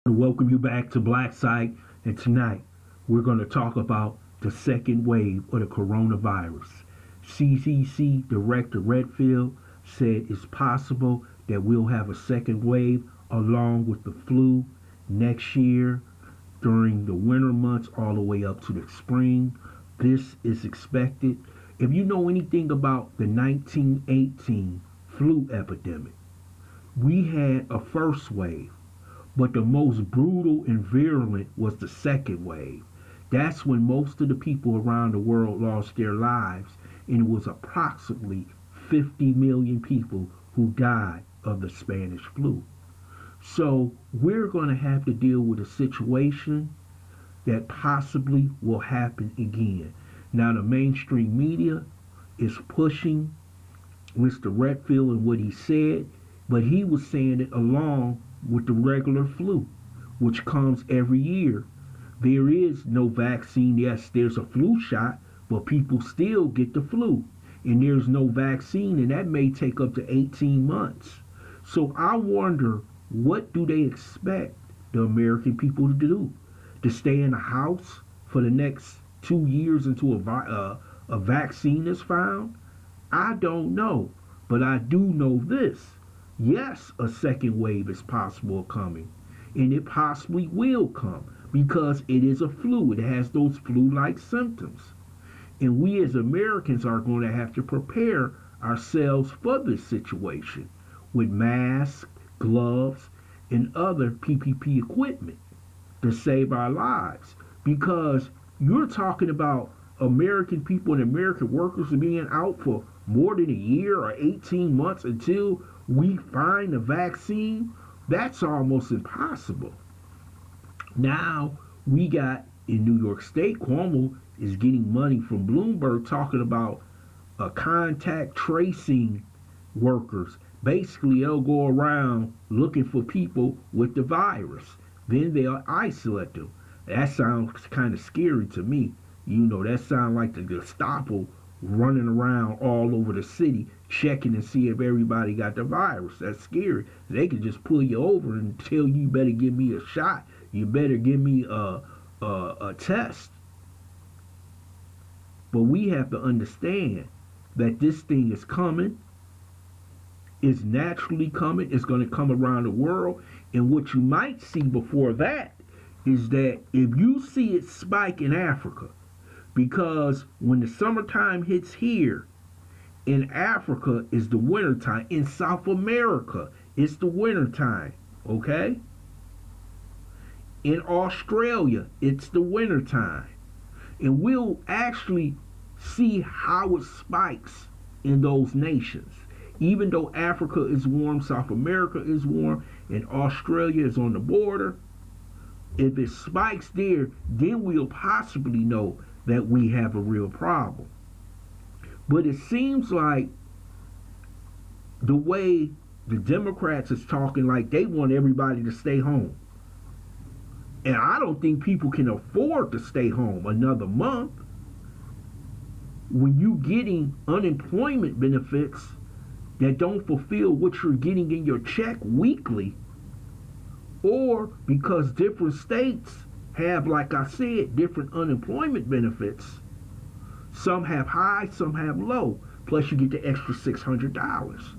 Welcome you back to Black Site, and tonight we're going to talk about the second wave of the coronavirus. CDC Director Redfield said it's possible that we'll have a second wave along with the flu next year during the winter months all the way up to the spring. This is expected. If you know anything about the 1918 flu epidemic, we had a first wave, but the most brutal and virulent was the second wave. That's when most of the people around the world lost their lives, and it was approximately 50 million people who died of the Spanish flu. So we're going to have to deal with a situation that possibly will happen again. Now, the mainstream media is pushing Mr. Redfield and what he said, but he was saying it along with the regular flu, which comes every year. There is no vaccine. Yes, there's a flu shot, but people still get the flu. And there's no vaccine, and that may take up to 18 months. So I wonder, what do they expect the American people to do? To stay in the house for the next 2 years until a vaccine is found? I don't know. But I do know this. Yes, a second wave is possible coming, and it possibly will come because it is a flu. It has those flu-like symptoms. And we as Americans are going to have to prepare ourselves for this situation with masks, gloves, and other PPP equipment to save our lives. Because you're talking about American people and American workers being out for more than a year or 18 months until we find a vaccine. That's almost impossible. Now we got in New York State, Cuomo is getting money from Bloomberg talking about contact tracing workers. Basically, they'll go around looking for people with the virus. Then they'll isolate them. That sounds kind of scary to me. You know, that sounds like the Gestapo running around all over the city checking to see if everybody got the virus. That's scary. They could just pull you over and tell you better give me a shot. You better give me a test. But we have to understand that this thing is coming. It's naturally coming. It's going to come around the world. And what you might see before that is that if you see it spike in Africa, because when the summertime hits here, in Africa is the wintertime. In South America, it's the wintertime. Okay? In Australia, it's the wintertime. And we'll actually see how it spikes in those nations. Even though Africa is warm, South America is warm, and Australia is on the border, if it spikes there, then we'll possibly know that we have a real problem. But it seems like the way the Democrats is talking, like they want everybody to stay home. And I don't think people can afford to stay home another month when you're getting unemployment benefits that don't fulfill what you're getting in your check weekly, or because different states have, like I said, different unemployment benefits. Some have high, some have low. Plus you get the extra $600.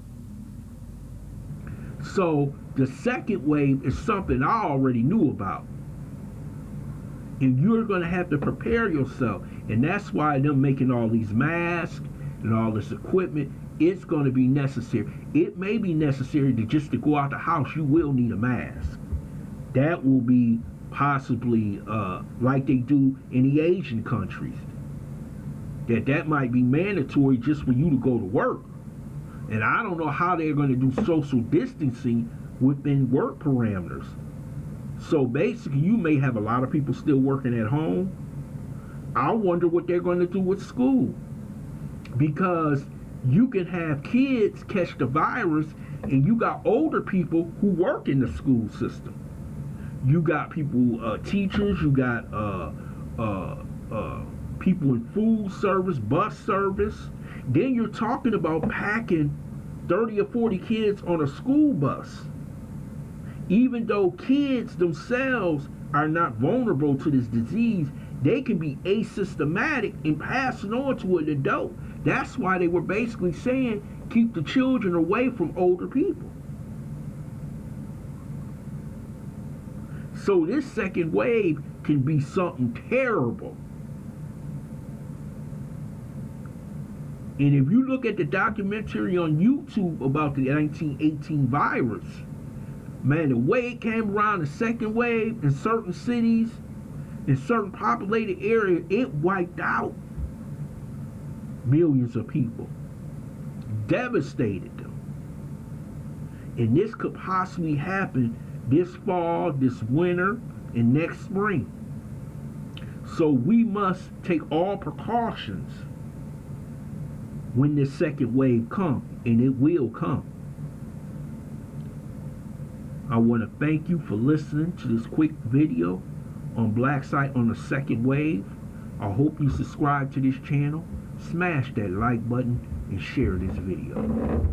So the second wave is something I already knew about. And you're going to have to prepare yourself. And that's why them making all these masks and all this equipment, it's going to be necessary. It may be necessary to go out the house, you will need a mask. That will be possibly like they do in the Asian countries. That might be mandatory just for you to go to work. And I don't know how they're going to do social distancing within work parameters. So basically, you may have a lot of people still working at home. I wonder what they're going to do with school. Because you can have kids catch the virus, and you got older people who work in the school system. You got people, teachers, you got people in food service, bus service. Then you're talking about packing 30 or 40 kids on a school bus. Even though kids themselves are not vulnerable to this disease, they can be asymptomatic and pass it on to an adult. That's why they were basically saying keep the children away from older people. So this second wave can be something terrible. And if you look at the documentary on YouTube about the 1918 virus, man, the way it came around, the second wave in certain cities, in certain populated areas, it wiped out millions of people, devastated them. And this could possibly happen this fall, this winter, and next spring. So we must take all precautions when this second wave comes, and it will come. I want to thank you for listening to this quick video on Black Site on the second wave. I hope you subscribe to this channel, smash that like button, and share this video.